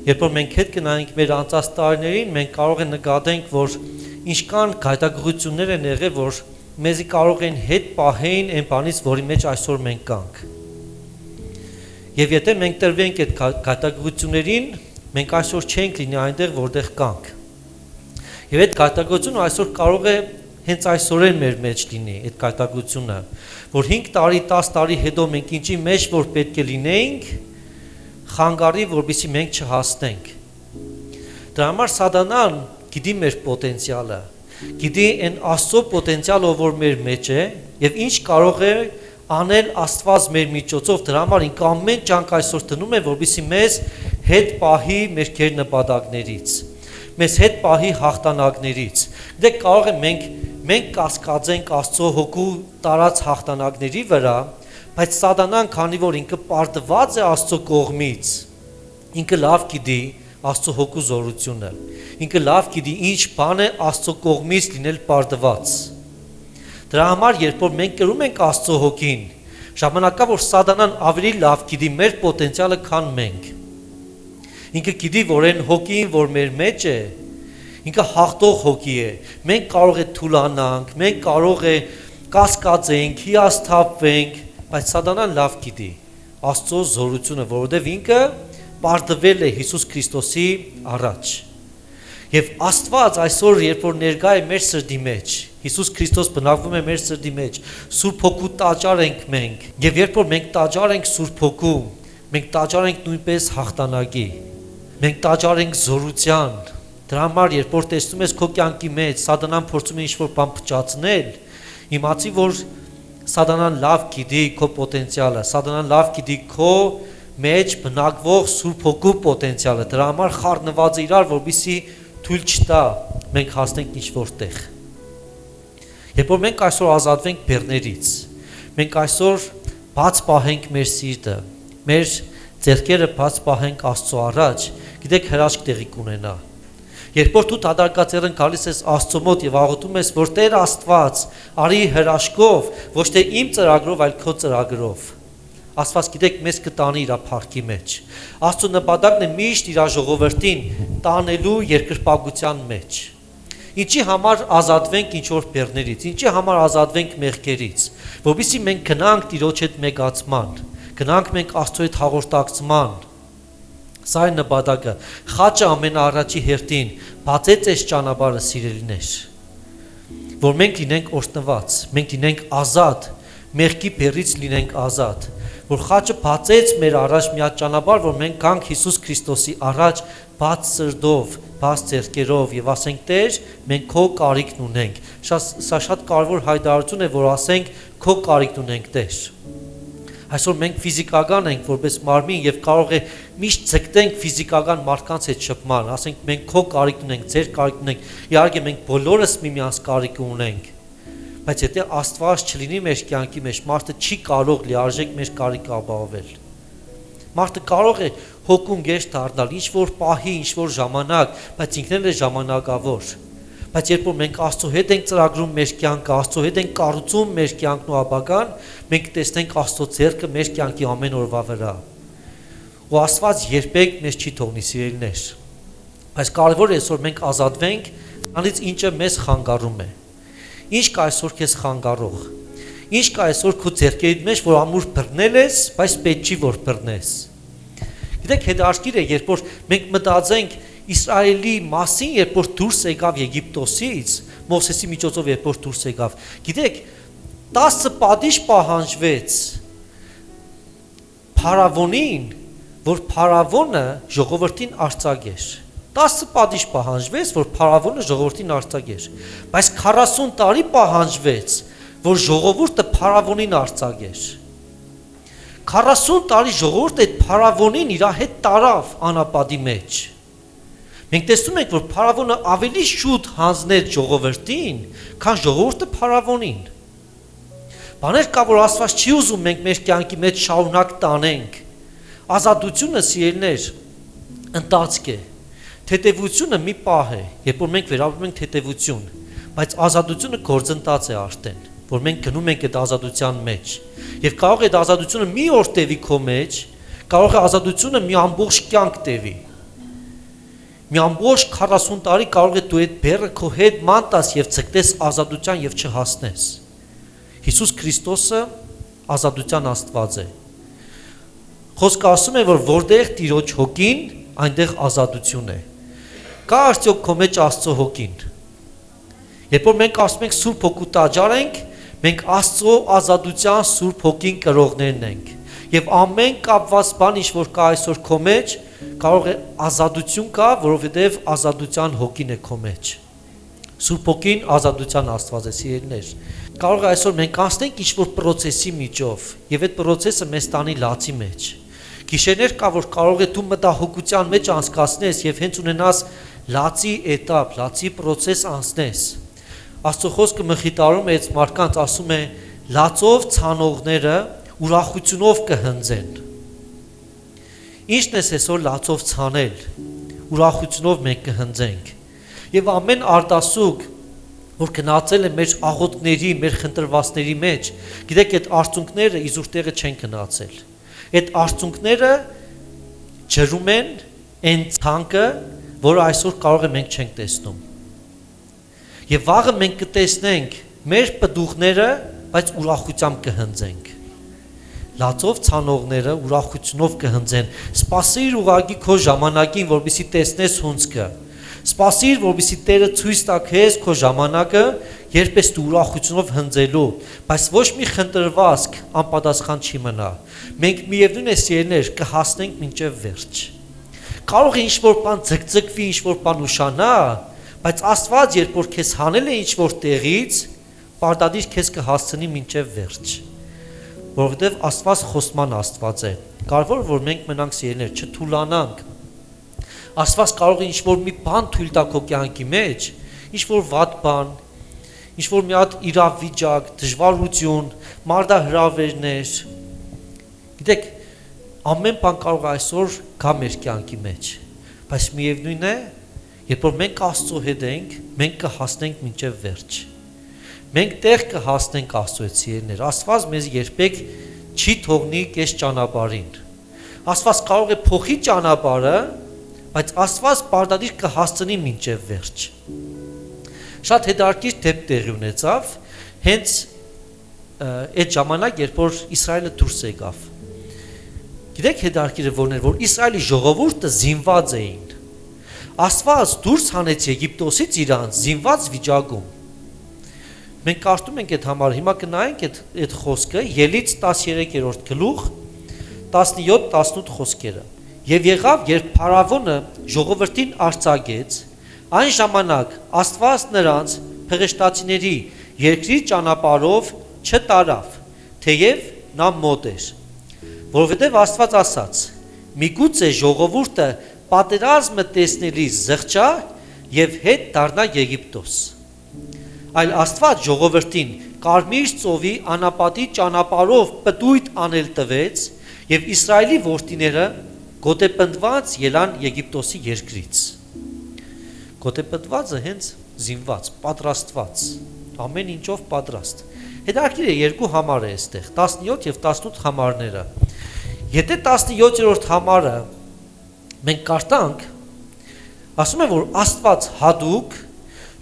Երբ որ մենք հետ գնանք մեր անցած տարիներին, մենք կարող ենք նկատենք, որ ինչքան գայթակղություններ են եղել, որ մեզի կարող են հետ պահեին այն բանից, որի մեջ այսօր մենք կանք։ Եվ եթե մենք տրվենք այդ գայթակղություններին, մենք այսօր չենք լինի այնտեղ, որտեղ կանք։ Եվ այդ գայթակղությունը այսօր կարող է հենց այսօրեն մեր մեջ լինի, այդ գայթակղությունը, որ 5 տարի, 10 տարի հետո մենք ինչի մեջ որ պետք է լինեինք, խանգարի, որպեսզի մենք չհասնենք։ Դրա համար Սատանան գիտի մեր պոտենցիալը, գիտի այն Աստծո պոտենցիալը, որ մեր մեջ է, եւ ինչ կարող է անել Աստված մեր միջոցով, դրա համար ինքը ամեն ջանք այսօր դնում է, որպեսզի մեզ հետ պահի մեր քեր նպատակներից, մեզ հետ պահի հաղթանակներից։ Դե կարող է մենք կասկածենք Աստծո հոգու տարած հաղթանակների վրա, բայց Սատանան, քանի որ ինքը պարտված է Աստծո կողմից, ինքը լավ գիտի Աստծո հոգու զորությունը, ինքը լավ գիտի ինչ բան է Աստծո կողմից լինել պարտված։ Դրա համար, երբ որ մենք կրում ենք Աստծո հոգին, ժամանակա որ Սատանան ավելի լավ գիտի մեր պոտենցիալը, քան մենք։ Ինքը գիտի, որ այն հոգին, որ մեր մեջ է, ինքը հաղթող հոգի է։ Մենք կարող է թուլանանք, մենք կարող է կասկածենք, հիասթափվենք, բայց Սատանան լավ գիտի Աստծո զորությունը, որովհետև ինքը պարտվել է Հիսուս Քրիստոսի առաջ։ Եվ Աստված այսօր, երբ որ ներկա է մեր սրտի մեջ, Հիսուս Քրիստոս բնակվում է մեր սրտի մեջ, Սուրբ Հոգու տաճար ենք մենք, եւ երբ որ մենք տաճար ենք Սուրբ Հոգու, մենք տաճար ենք նույնպես հաղթանակի, մենք տաճար ենք զորության։ Դրա համար, երբ որ տեսնում ես քո կյանքի մեջ Սատանան փորձում է ինչ-որ բան փչացնել, իմացի, որ Սատանան լավ գիտի քո պոտենցիալը, Սատանան լավ գիտի քո մեջ բնակվող Սուրբ Հոգու պոտենցիալը։ Դրա համար խառնված է իրար, որպեսզի թույլ չտա մենք հասնենք ինչ-որ տեղ։ Երբ որ մենք այսօր ազատվենք բեռներից, մենք այսօր բաց պահենք մեր սիրտը, մեր ձեռքերը բաց պահենք Աստծո առաջ, գիտեք հրաշք տեղի կունենա։ Երբ որ դու դատարկաձեռն գալիս ես Աստծո մոտ եւ աղոթում ես, որ Տեր Աստված արի հրաշքով, ոչ թե իմ ծրագրով, այլ քո ծրագրով, Աստված գիտեք մեզ կտանի իր փառքի մեջ։ Աստծո նպատակն է միշտ իր ժողովրդին տանելու երկրպագության մեջ։ Ինչի համար ազատվենք ինչ-որ բեռներից, ինչի համար ազատվենք մեղքերից, որովհետեւ մենք գնանք Տիրոջ հետ մեգացման, գնանք մենք Աստծո հետ հաղորդակցման։ Սա է նպատակը։ Խաչը ամենաառաջի հերթին բացեց այս ճանապարհը, սիրելիներ, որ մենք լինենք օրհնված, մենք լինենք ազատ, մեղքի բեռից լինենք ազատ, որ խաչը բացեց մեր առաջ մի հատ ճանապարհ, որ մենք գանք Հիսուս Քրիստոսի առաջ բաց սրտով, բաց ձեռքերով եւ ասենք Տեր, մենք քո կարիքն ունենք։ Սա շատ կարևոր հայտարարություն է, որ ասենք քո կարիքն ունենք, Տեր։ Այսօր մենք ֆիզիկական ենք որպես մարմին եւ կարող է միշտ ցկտենք ֆիզիկական մարդկանց հետ շփման, ասենք մենք քո կարիքն ունենք, ձեր կարիքն ունենք, իհարկե մենք բոլորս միմյանց կարիք ունենք, բայց եթե Աստված չլինի մեր կյանքի մեջ, մարդը չի կարող լիարժեք մեր կարիքը ապահովել։ Մարդը կարող է հոգում գեշ դառնալ, ինչ որ պահի, ինչ որ ժամանակ, բայց ինքն էլ է ժամանակավոր։ Բայց երբ որ մենք Աստծո հետ ենք ծրագրում մեր կյանքը, Աստծո հետ ենք կառուցում մեր կյանքն ու ապագան, մենք տեսնենք Աստծո ձեռքը մեր կյանքի ամեն օրվա վրա։ Ու Աստված երբեք մեզ չի թողնի, սիրելիներ։ Բայց կարևոր է այսօր մենք ազատվենք նրանից, ինչը մեզ խանգարում է։ Ինչ կա այսօր քեզ խանգարող։ Ինչ կա այսօր քո ձեռքերիդ մեջ, որ ամուր բռնել ես, բայց պետք չի որ բռնես։ Գիտեք, հետաքրքիր է, երբ որ մենք մտածենք Իսրայելի մասին, երբ որ դուրս եկավ Եգիպտոսից, Մովսեսի միջոցով երբ որ դուրս եկավ, գիտեք, 10 պատիժ պահանջվեց Փարավոնին, որ Փարավոնը ժողովրդին արձակեր։ 10 պատիժ պահանջվեց, որ Փարավոնը ժողովրդին արձակեր, բայց 40 տարի պահանջվեց, որ ժողովուրդը Փարավոնին արձակեր։ 40 տարի ժողովուրդը այդ Փարավոնին իր հետ տարավ անապատի մեջ։ Մենք տեսնում ենք, որ Փարավոնը ավելի շուտ հանձնեց ժողովրդին, քան ժողովուրդը Փարավոնին։ Բաներ կա, որ Աստված չի ուզում մենք մեր կյանքի մեջ շարունակ տանենք։ Ազատությունը, սիրելիներ, ընթացք է։ Թեթևությունը մի պահ է, երբ որ մենք վերաբերում ենք թեթևություն, բայց ազատությունը գործընթաց է արդեն, որ մենք գնում ենք այդ ազատության մեջ։ Եվ կարող է այդ ազատությունը մի օր տևի քո մեջ, կարող է ազատությունը մի ամբողջ կյանք տևի։ մի ամբողջ 40 տարի կարող է դու այդ բեռը քո հետ ման տաս եւ ցկտես ազատության եւ չհասնես։ Հիսուս Քրիստոսը ազատության Աստված է։ Խոսքը ասում է, որ որտեղ Տիրոջ հոգին, այնտեղ ազատություն է։ Կա արդյոք քո մեջ Աստծո հոգին։ Երբ որ մենք ասում ենք Սուրբ Հոգու տաճար ենք, մենք Աստծո ազատության Սուրբ Հոգին կրողներն ենք։ Եվ ամեն կապված բան, ինչ որ կա այսօր քո մեջ, կարող է ազատություն կա, որովհետև ազատության հոգին է քո մեջ։ Սուրբ Հոգին ազատության Աստված է, սիրելիներ։ Կարող է այսօր մենք անցնենք ինչ-որ process-ի միջով, եւ այդ process-ը մեզ տանի լացի մեջ։ Գիշերներ կա, որ կարող է դու մտահոգության մեջ անցկացնես եւ հենց ունենաս լացի этап, լացի process անցնես։ Աստծո խոսքը մխիթարում է այդ մարդկանց, ասում է. լացով ցանողները ուրախությունով կհնձեն։ Ինչն է այսօր լացով ցանել, ուրախությունով մենք կհնձենք։ Եվ ամեն արտասուք, որ գնացել է մեր աղոթքների, մեր խնդրվածների մեջ, գիտեք, այդ արցունքները իզուր տեղը չեն գնացել։ Այդ արցունքները ջրում են այն ցանկը, որը այսօր կարող է մենք չենք տեսնում։ Եվ վաղը մենք կտեսնենք մեր պտուղները, բայց ուրախությամբ կհնձենք։ Լացով ցանողները ուրախությունով կհնձեն։ Սպասիր ուղագի քո ժամանակին, որպեսզի տեսնես հունձքը։ Սպասիր, որպեսզի Տերը ցույց տա քեզ քո ժամանակը, երբ ես դու ուրախությունով հնձելու, բայց ոչ մի խնդրվածք անպատասխան չի մնա։ Մենք միևնույն է սիրելիներ կհասնենք մինչև վերջ։ Կարող է ինչ-որ բան ձգձգվի, ինչ-որ բան ուշանա, բայց Աստված, երբ որ քեզ հանել է ինչ-որ տեղից, պարտադիր քեզ կհասցնի մինչև վերջ։ Որովհետև Աստված խոստման Աստված է։ Կարևոր որ մենք մնանք սիրելիներ, չթուլանանք։ Աստված կարող է ինչ-որ մի բան թույլ տա քո կյանքի մեջ, ինչ-որ վատ բան, ինչ-որ մի հատ իրավիճակ, դժվարություն, մարդահրավերներ։ Գիտեք, ամեն բան կարող է այսօր գա մեր կյանքի մեջ, բայց միևնույն է, երբ որ մենք Աստծո հետ ենք, մենք կհասնենք մինչև վերջ։ Մենք տեղ կհասնենք Աստծո հետ սիրելիներ։ Աստված մեզ երբեք չի թողնի կես ճանապարհին։ Աստված կարող է փոխի ճանապարհը, բայց Աստված պարտադիր կհասցնի մինչև վերջ։ Շատ հետաքրքիր դեպք տեղի ունեցավ, հենց այդ ժամանակ, երբ որ Իսրայելը դուրս եկավ։ Գիտեք հետաքրքիրը որն էր, որ Իսրայելի ժողովուրդը զինված էին։ Աստված դուրս հանեց Եգիպտոսից իրանց զինված վիճակում։ Մենք կարդում ենք այդ համարը, հիմա կնայենք այդ խոսքը, Ելից 13-րդ գլուխ 17-18 խոսքերը։ Եվ եղավ, երբ Փարավոնը ժողովրդին արձակեց, այն ժամանակ Աստված նրանց փղեշտացիների երկրի ճանապարհով չտարավ, թեև նա մոտ էր։ Որովհետև Աստված ասաց. միգուցե ժողովուրդը պատերազմը տեսնելիս զղջա եւ հետ դառնա Եգիպտոս։ Այլ Աստված ժողովրդին Կարմիր ծովի անապատի ճանապարհով պտույտ անել տվեց եւ Իսրայելի որդիները գոտեպնդված ելան Եգիպտոսի երկրից։ Գոտեպնդվածը հենց զինված, պատրաստված, ամեն ինչով պատրաստ։ Հետաքրքիր է երկու համար է այստեղ, 17 եւ 18 համարները։ Եթե 17-րդ համարը մենք կարդանք, ասում է, որ Աստված հատուկ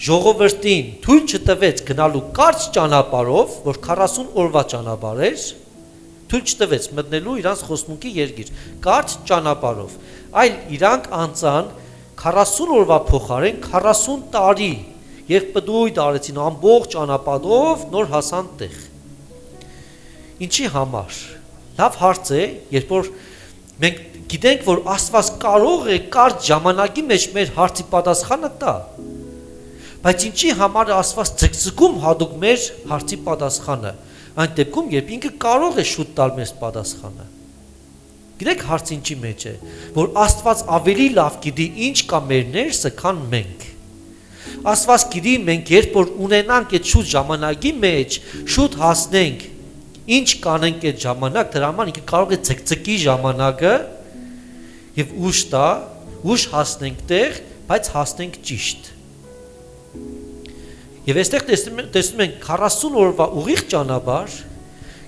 ժողովրդին թույլ չտվեց գնալու կարճ ճանապարհով, որ 40 օրվա ճանապարհ էր, թույլ չտվեց մտնելու իրանց խոստմունքի երկիր, կարճ ճանապարհով, այլ իրանք անցան 40 օրվա փոխարեն 40 տարի, երբ պտույտ արեցին ամբողջ ճանապարհով, նոր հասան տեղ։ Ինչի համար։ Լավ հարց է, երբ որ մենք գիտենք, որ Աստված կարող է կարճ ժամանակի մեջ մեր հարցի պատասխանը տա։ Բայց ինչի համար է Աստված ձգձգում հատուկ մեր հարցի պատասխանը, այն դեպքում, երբ ինքը կարող է շուտ տալ մեզ պատասխանը։ Գիտեք հարցը ինչի մեջ է, որ Աստված ավելի լավ գիտի ինչ կա մեր ներսը, քան մենք։ Աստված գիտի մենք երբ որ ունենանք այդ շուտ ժամանակի մեջ, շուտ հասնենք, ինչ կանենք այդ ժամանակ, դրա համար ինքը կարող է ձգձգի ժամանակը եւ ուշ տա, ուշ հասնենք տեղ, բայց հասնենք ճիշտ։ Եվ այստեղ տեսնում ենք 40 օրվա ուղիղ ճանապարհ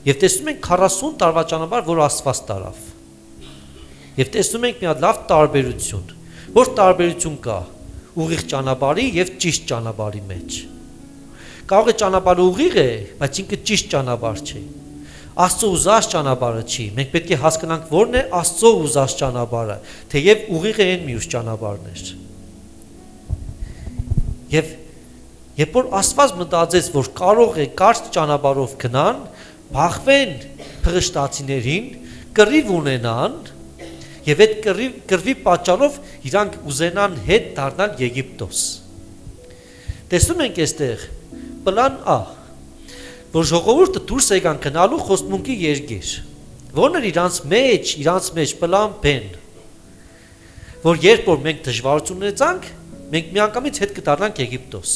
եւ տեսնում ենք 40 տարվա ճանապարհ, որ Աստված տարավ։ Եվ տեսնում ենք մի հատ լավ տարբերություն, Որ տարբերություն կա ուղիղ ճանապարհի եւ ճիշտ ճանապարհի մեջ։ Կարող է ճանապարհը ուղիղ է, բայց ինքը ճիշտ ճանապարհ չէ։ Աստծո ուզած ճանապարհը չի։ Մենք պետք է հասկանանք որն է Աստծո ուզած ճանապարհը, թեև ուղիղ է այն մյուս ճանապարհներ։ Եվ երբ որ Աստված մտածեց, որ կարող է կարճ ճանապարհով գնան, բախվեն փղշտացիներին, կռիվ ունենան, եւ այդ կռվի պատճառով իրանք ուզենան հետ դառնալ Եգիպտոս։ Տեսնում ենք այստեղ պլան A, որ ժողովուրդը դուրս եկան գնալու խոստմունքի երկիր, որն էր իրանց մեջ պլան B-ն, որ երբ որ մենք դժվարություն ունեցանք, մենք միանգամից հետ կդառնանք Եգիպտոս։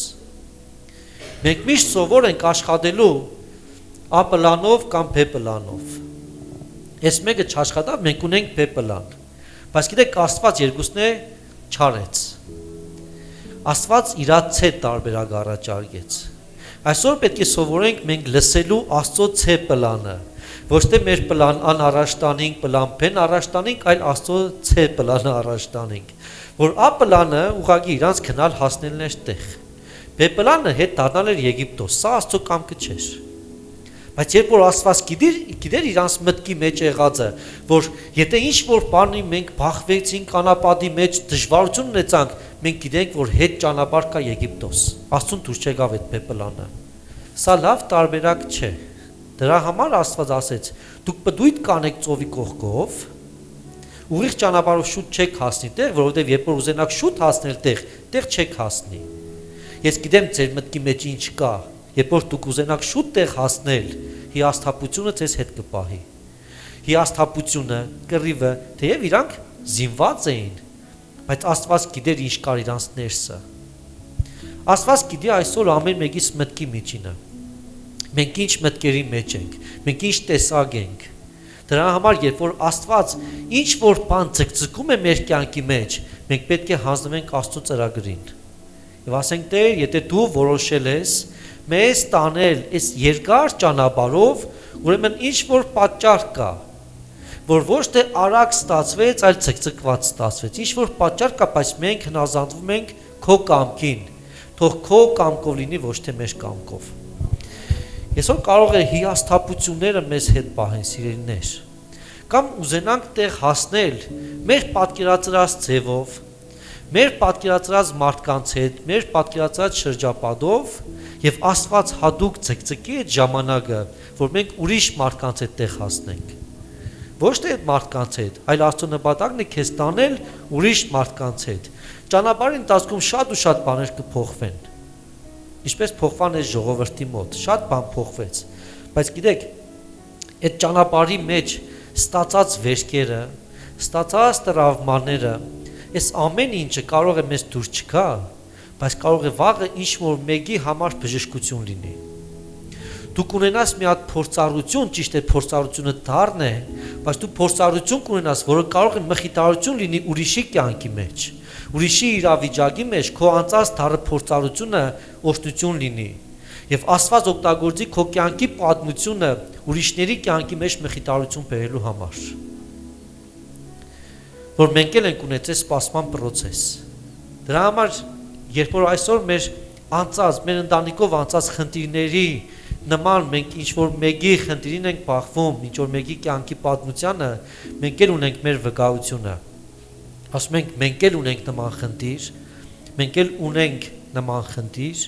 Մենք միշտ սովոր ենք աշխատելու A պլանով կամ B պլանով։ Այս մեկը չաշխատավ, մենք ունենք B պլան։ Բայց գիտեք, Աստված երկուսն է չարեց։ Աստված իր C տարբերակ առաջարկեց։ Այսօր պետք է սովորենք մենք լսելու Աստծո C պլանը, ոչ թե մեր պլան A-ն առաջ տանենք, պլան B-ն առաջ տանենք, այլ Աստծո C պլանը առաջ տանենք, որ A պլանը ուղղակի իրանց գնալ հասնելն էր տեղ։ B պլանը հետ դառնալ էր Եգիպտոս, սա Աստծո կամքը չէր։ Բայց երբ որ Աստված գիտեր իրանց մտքի մեջ եղածը, որ եթե ինչ որ բանի մենք բախվեցինք անապատի մեջ, դժվարություն ունեցանք, մենք գիտենք, որ հետ ճանապարհ կա Եգիպտոս։ Աստծուն դուրս չեկավ այդ պլանը։ Սա լավ տարբերակ չէ։ Դրա համար Աստված ասեց. դուք պտույտ կանեք ծովի կողքով, ուղիղ ճանապարհով շուտ չեք հասնի տեղ, որովհետև երբ որ ուզենաք շուտ հասնել տեղ չեք հասնի։ Ես գիտեմ ձեր մտքի մեջ ինչ կա, երբ որ դուք ուզենաք շուտ տեղ հասնել, հիասթափությունը ձեզ հետ կպահի։ Հիասթափությունը, կռիվը, թեև իրանք զինված էին, բայց Աստված գիտեր ինչ կար իրանց ներսը։ Աստված գիտի այսօր ամեն մեկից մտքի միջինը։ Մենք ինչ մտքերի մեջ ենք, մենք ինչ տեսակ ենք։ Դրա համար երբ որ Աստված ինչ որ բան ձգձգում է մեր կյանքի մեջ, մենք պետք է հանձնվենք Աստծո ծրագրին։ Եվ ասենք Տեր, եթե դու որոշել ես մեզ տանել այս երկար ճանապարհով, ուրեմն ինչ որ պատճառ կա, որ ոչ թե արագ ստացվեց, այլ ցկցկված ստացվեց։ Ինչ որ պատճառ կա, բայց մենք հնազանդվում ենք քո կամքին։ Թող քո կամքով լինի, ոչ թե մեր կամքով։ Այսօր կարող է հիասթափությունները մեզ հետ պահեն, սիրելիներ։ Կամ ուզենանք տեղ հասնել մեր պատկերացրած ձևով, մեր պատկերացրած մարդկանց հետ, մեր պատկերացրած շրջապատով, եւ Աստված հadouk ցկցկի այդ ժամանակը, որ մենք ուրիշ մարդկանց հետ տեղ հասնենք։ Ոչ թե այդ մարդկանց հետ, այլ Աստծո նպատակն է քեզ տանել ուրիշ մարդկանց հետ։ Ճանապարհի ընթացքում շատ ու շատ բաներ կփոխվեն։ Ինչպես փոխվան այս ժողովրդի մոտ, շատ բան փոխվեց։ Բայց գիտեք, այդ ճանապարհի մեջ ստացած վերքերը, ստացած տրավմաները, այս ամեն ինչը կարող է մեզ դուր չգա, բայց կարող է վաղը ինչ որ մեկի համար բժշկություն լինի։ Դու կունենաս մի հատ փորձառություն, ճիշտ է փորձառությունը դառն է, բայց դու փորձառություն կունենաս, որը կարող է մխիթարություն լինի ուրիշի կյանքի մեջ, ուրիշի իրավիճակի մեջ, քո անցած դառը փորձառությունը օշտություն լինի, եւ Աստված օգտագործի քո կյանքի պատմությունը ուրիշների կյանքի մեջ մխիթարություն բերելու համար, որ մենք էլ ենք ունեցել սպասման process։ Դրա համար երբ որ այսօր մեր անցած, մեր ընտանիքով անցած խնդիրների նման մենք ինչ որ մեկի խնդիրին ենք բախվում, ինչ որ մեկի կյանքի պատմությանը, մենք էլ ունենք մեր վկայությունը։ Ասում ենք մենք էլ ունենք նման խնդիր, մենք էլ ունենք նման խնդիր,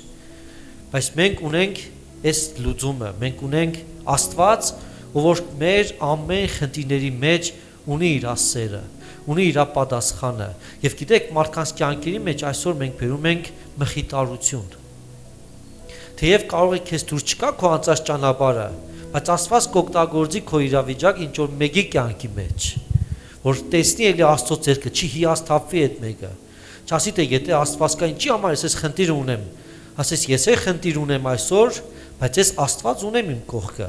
բայց մենք ունենք այս լուծումը, մենք ունենք Աստված, ով որ մեր ամեն խնդիրների մեջ ունի իր սերը, ունի իր պատասխանը, եւ գիտեք մարդկանց կյանքերի մեջ այսօր մենք բերում ենք մխիթարություն։ Թեև կարող է քեզ դուր չկա քո անցած ճանապարհը, բայց Աստված կօգտագործի քո իրավիճակ ինչ որ մեկի կյանքի մեջ, որ տեսնի էլի Աստծո ձեռքը, չի հիասթափվի այդ մեկը։ Չասի թե եթե Աստված կա, ինչի համար ես խնդիր ունեմ, ասես ես է խնդիր ունեմ այսօր, բայց ես Աստված ունեմ իմ կողքը։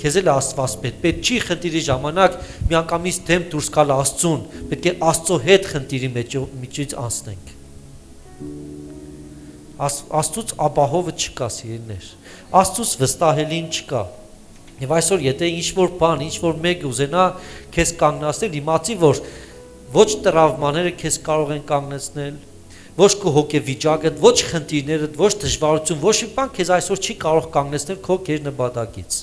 Քեզ էլ Աստված պետք չի խնդիրի ժամանակ միանգամից դեմ դուրս գալ Աստծուն, պետք է Աստծո հետ խնդիրի միջից անցնենք։ Աստծուց ապահովը չկա, սիրելիներ։ Աստծուց վստահելին չկա։ Եվ այսօր եթե ինչ որ բան, ինչ որ մեկ ուզենա քեզ կանգնացնել, իմացի որ ոչ տրավմաները քեզ կարող են կանգնեցնել, ոչ քո հոգեվիճակը, ոչ խնդիրները, ոչ դժվարություն, ոչ մի բան քեզ այսօր չի կարող կանգնեցնել քո գերնպատակից։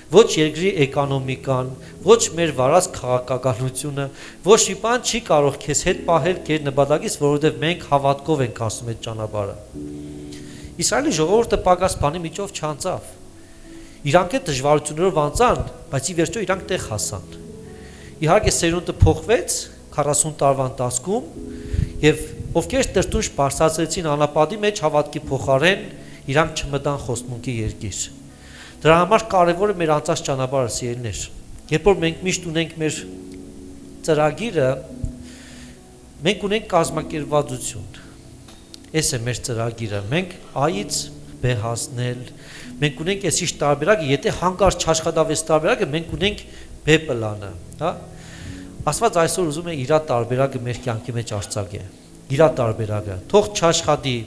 Ոչ երկրի էկոնոմիկան, ոչ մեր վարած քաղաքականությունը, ոչ մի բան չի կարող քեզ հետ պահել գերնպատակից, որովհետև մենք հավատքով ենք ասում այդ ճանապարհը։ Իսրայելի ժողովուրդը պակաս բանի միջով չանցավ։ Իրանք այդ դժվարություններով անցան, բայց ի վերջո իրանք տեղ հասան։ Իհարկե սերունդը փոխվեց 40 տարվա ընթացքում եւ ովքեր տրտունջ բարձրացրեցին անապատի մեջ հավատքի փոխարեն իրանք չմտան խոստմունքի երկիր։ Դրա համար կարևոր է մեր անցած ճանապարհը սիրելիներ։ Երբ որ մենք միշտ ունենք մեր ծրագիրը, մենք ունենք կազմակերպվածություն։ Այս է մեր ծրագիրը։ Մենք A-ից B հասնել, մենք ունենք այսիշ տարբերակը, եթե հանկարծ չաշխատավես տարբերակը, մենք ունենք B պլանը, հա։ Աստված այսօր ուզում է իր տարբերակը մեր կյանքի մեջ արձակել։ Իր տարբերակը։ Թող չաշխատի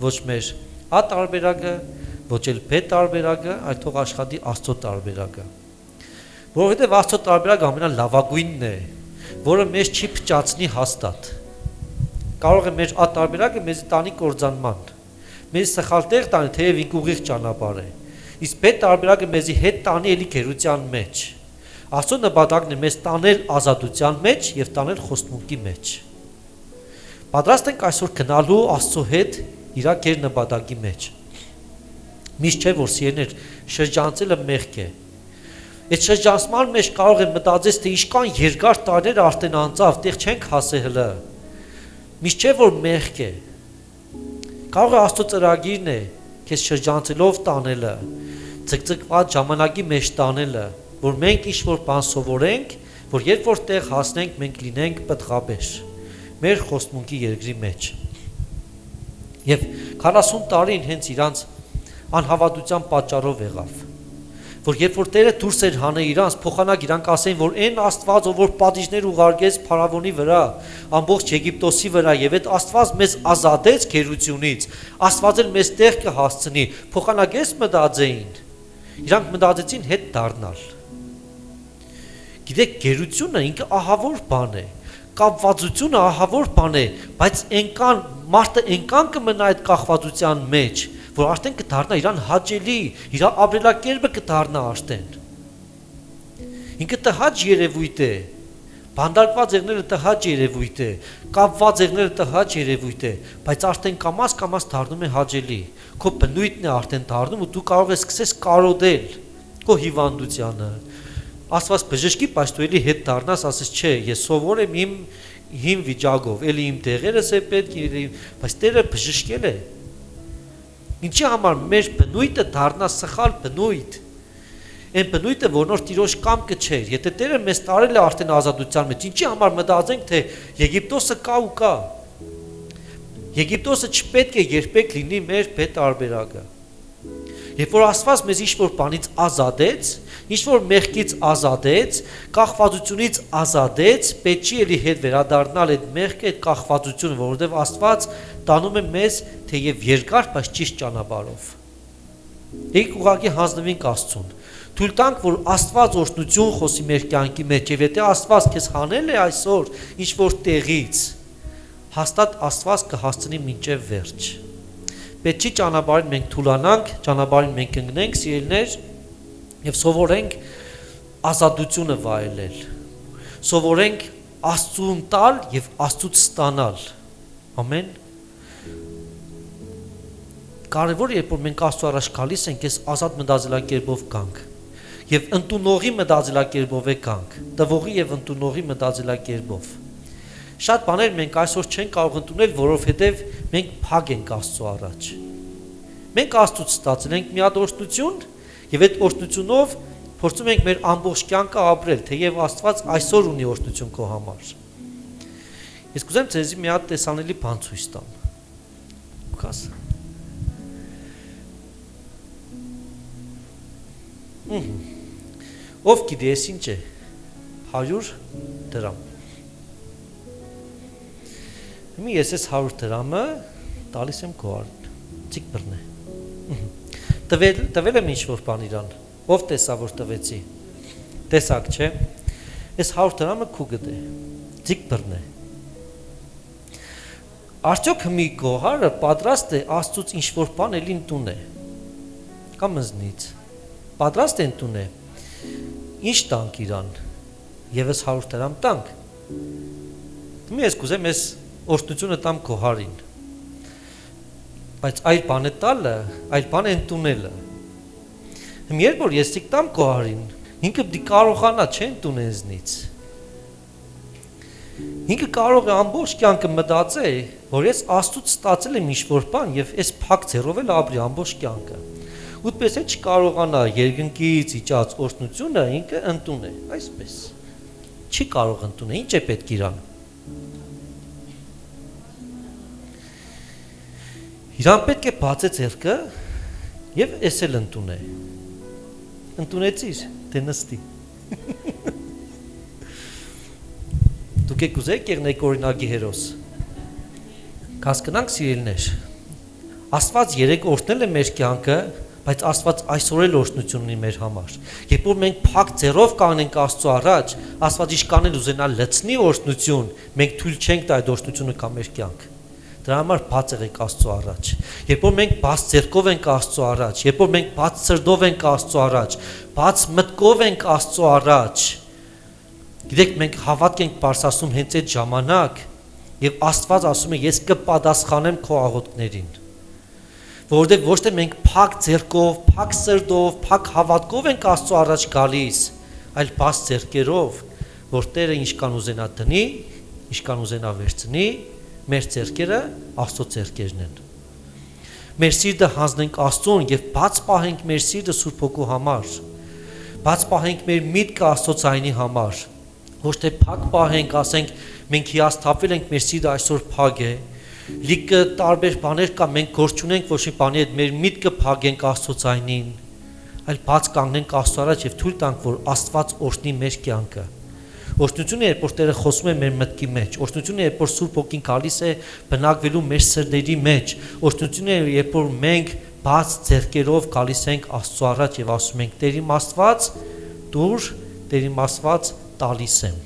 ոչ մեր A տարբերակը, ոչ էլ B տարբերակը, այլ թող աշխատի Աստծո տարբերակը։ Որովհետև Աստծո տարբերակը ամենալավագույնն է, որը մեզ չի փճացնի հաստատ։ Կարող է մեր A տարբերակը մեզ տանի կործանման, մեզ սխալ տեղ տանի, թեև ինք ուղիղ ճանապարհ է։ Իսկ B տարբերակը մեզի հետ տանի էլի գերության մեջ։ Աստծո նպատակն է մեզ տանել ազատության մեջ եւ տանել խոստմունքի մեջ։ Պատրաստ ենք այսօր գնալու Աստծո հետ իր գեր նպատակի մեջ։ Միշտ չէ որ սիրներ շրջանցելը մեղք է։ Այդ շրջանցման մեջ կարող է մտածես թե ինչքան երկար տարիներ արդեն անցավ, տեղ չենք հասել հլը։ Միշտ չէ որ մեղք է։ Կարող է Աստծո ծրագիրն է քեզ շրջանցելով տանելը, ցկցկված ժամանակի մեջ տանելը, որ մենք ինչ-որ բան սովորենք, որ երբ որ տեղ հասնենք, մենք լինենք պտղաբեր մեր խոստմունքի երկրի մեջ։ Եվ 40 տարին հենց իրանց անհավատության պատճառով եղավ, որ երբ որ Տերը դուրս էր հանել իրանց, փոխանակ իրանք ասեն, որ այն Աստվածը, որ պատիժներ ուղարկեց Փարավոնի վրա, ամբողջ Եգիպտոսի վրա, եւ այդ Աստված մեզ ազատեց գերությունից, Աստված էլ մեզ տեղ կհասցնի, փոխանակ էս մտածեին, իրանք մտածեցին հետ դառնալ։ Գիտեք, գերությունը ինքը ահավոր բան է, կապվածությունը ահավոր բան է, բայց այնքան մարդը այնքան կմնա այդ կախվածության մեջ, որ արդեն կդառնա իրան հաճելի, իր ապրելակերպը կդառնա արդեն։ Ինքը տհաճ երևույթ է, բանդարկված եղները տհաճ երևույթ է, կապված եղները տհաճ երևույթ է, բայց արդեն կամաց դառնում է հաճելի։ Քո բնույթն է արդեն դառնում ու դու կարող ես սկսես կարոտել քո հիվանդությանը։ Աստված բժշկի, բայց դու էլի հետ դառնաս, ասես չէ, ես սովոր եմ իմ վիճակով, էլի իմ տեղերս է պետք, բայց Տերը բժշկել է։ Ինչի համար մեր բնույթը դառնա սխալ բնույթ։ Այն բնույթը, որ նոր Տիրոջ կամքը չէր, եթե Տերը մեզ տարել է արդեն ազատության մեջ, ինչի համար մտածենք, թե Եգիպտոսը կա ու կա։ Եգիպտոսը չպետք է երբեք լինի մեր B տարբերակը։ Երբ որ Աստված մեզ ինչ-որ բանից ազատեց, ինչ-որ մեղքից ազատեց, կախվածությունից ազատեց, պետք չի էլի հետ վերադառնալ այդ մեղքը, այդ կախվածությունը, որովհետև Աստված տանում է մեզ թեև երկար, բայց ճիշտ ճանապարհով։ Եկեք ուղղակի հանձնվենք Աստծուն։ Թույլ տանք, որ Աստված օրհնություն խոսի մեր կյանքի մեջ, եւ եթե Աստված քեզ հանել է այսօր ինչ-որ տեղից, հաստատ Աստված կհասցնի մինչև վերջ։ Պետք չի ճանապարհին մենք թուլանանք, ճանապարհին մենք ընկնենք, սիրելիներ, եւ սովորենք ազատությունը վայելել։ Սովորենք Աստծուն տալ եւ Աստծուց ստանալ։ Ամեն։ Կարևոր է, երբ որ մենք Աստծո առաջ գալիս ենք, այս ազատ մտածելակերպով գանք եւ ընդունողի մտածելակերպով գանք, տվողի եւ ընդունողի մտածելակերպով։ Շատ բաներ մենք այսօր չենք կարող ընդունել, որովհետև մենք փակ ենք Աստծո առաջ։ Մենք Աստծուց ստացել ենք մի հատ օրհնություն եւ այդ օրհնությունով փորձում ենք մեր ամբողջ կյանքը ապրել, թեև Աստված այսօր ունի օրհնություն քո համար։ Ես կուզեմ ձեզի մի հատ տեսանելի բան ցույց տամ։ Ուքաս։ Ով գիտի ես ինչ է։ 100 դրամ։ Հիմա ես այս 100 դրամը տալիս եմ քո ցիկ բռնե։ Տվել եմ ինչ-որ բան իրան։ Ով տեսա որ տվեցի։ Տեսակ չէ։ Այս 100 դրամը քու գտե։ Ցիկ բռնե։ Արդյոք մի գոհարը պատրաստ է Աստծուց ինչ-որ բան էլի ընդունե։ Կամ ընձնից։ Պատրաստ է ընդունե։ Ինչ տանք իրան։ Եվս 100 դրամ տանք։ Մի ես կուզեմ ես օրհնությունը տամ գոհարին։ Բայց այլ բան է տալը, այլ բան է ընդունելը։ Երբ որ ես դիք տամ գոհարին, ինքը դի կարողանա չէ ընդունել ինձնից։ Ինքը կարող է ամբողջ կյանքը մտածել, որ ես Աստծուց ստացել եմ ինչ-որ բան եւ այս փակ ձեռով էլ ապրի ամբողջ կյանքը։ Ուտպես է չկարողանա երկնքից իջած օրհնությունը ինքը ընդունել, այսպես։ Չի կարող ընդունել, ինչ է պետք իրան։ Իրան պետք է բացե ձեռքը եւ էս էլ ընդունել։ Ընդունեցիր, դե նստի։ Դուք եք ուզեք եղնեք օրինակի հերոս։ Հասկանանք սիրելիներ։ Աստված երեք օրհնել է մեր կյանքը, բայց Աստված այսօր էլ օրհնություն ունի մեր համար։ Երբ որ մենք փակ ձեռով կանգնենք Աստծո առաջ, Աստված իշքան էլ ուզենա լցնի օրհնություն, մենք թույլ չենք տա այդ օրհնությունը կա մեր կյանք։ Դրա համար բաց եղեք Աստծո առաջ։ Երբ որ մենք բաց ձեռքով ենք Աստծո առաջ, երբ որ մենք բաց սրտով ենք Աստծո առաջ, բաց մտքով ենք Աստծո առաջ, գիտեք մենք հավատք ենք բարձրացնում հենց այդ ժամանակ, եւ Աստված ասում է ես կպատասխանեմ քո աղոթքներին։ Որովհետեւ ոչ թե մենք փակ ձեռքով, փակ սրտով, փակ հավատքով ենք Աստծո առաջ գալիս, այլ բաց ձեռքերով, որ Տերը ինչքան ուզենա դնի, ինչքան ուզենա վերցնի, մեր ձեռքերը Աստծո ձեռքերն են։ Մեր սիրտը հանձնենք Աստծուն եւ բաց պահենք մեր սիրտը Սուրբ Հոգու համար։ Բաց պահենք մեր միտքը Աստծո ձայնի համար։ Ոչ թե փակ պահենք, ասենք մենք հիասթափվել ենք, մեր սիրտը այսօր փակ է։ Լիքը տարբեր բաներ կա, մենք գործ չունենք ոչ մի բանի հետ, մեր միտքը փակենք Աստծո ձայնին, այլ բաց կանգնենք Աստծո առաջ եւ թույլ տանք, որ Աստված օրհնի մեր կյանքը։ Օրհնությունը երբ որ Տերը խոսում է մեր մտքի մեջ, օրհնությունը երբ որ Սուրբ Հոգին գալիս է բնակվելու մեր սրտերի մեջ, օրհնությունը երբ որ մենք բաց ձեռքերով գալիս ենք Աստծո առաջ եւ ասում ենք Տեր իմ Աստված, դուր, Տեր իմ Աստված, տալիս եմ։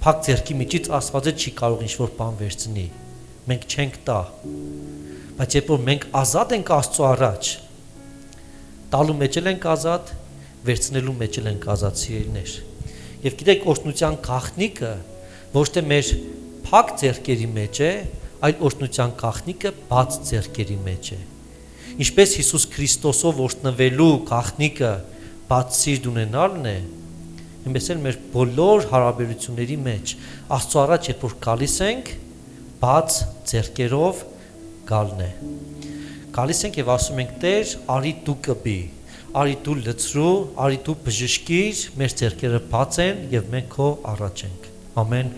Փակ ձեռքի միջից Աստվածը չի կարող ինչ-որ բան վերցնի։ Մենք չենք տա։ Բայց երբ որ մենք ազատ ենք Աստծո առաջ, տալու մեջ ենք ազատ, վերցնելու մեջ ենք ազատ սիրելիներ։ Եվ գիտեք օրհնության գաղտնիքը ոչ թե մեր փակ ձեռքերի մեջ է, այլ օրհնության գաղտնիքը բաց ձեռքերի մեջ է։ Ինչպես Հիսուս Քրիստոսով օրհնվելու գաղտնիքը բաց սիրտ ունենալն է, այնպես էլ մեր բոլոր հարաբերությունների մեջ Աստծո առաջ երբ որ գալիս ենք, բաց ձեռքերով գալն է։ Գալիս ենք եւ ասում ենք Տեր, արի դու կբի, արի դու լցրու, արի դու բժշկիր, մեր ձեռքերը բաց են եւ մենք քո առաջ ենք։ Ամեն։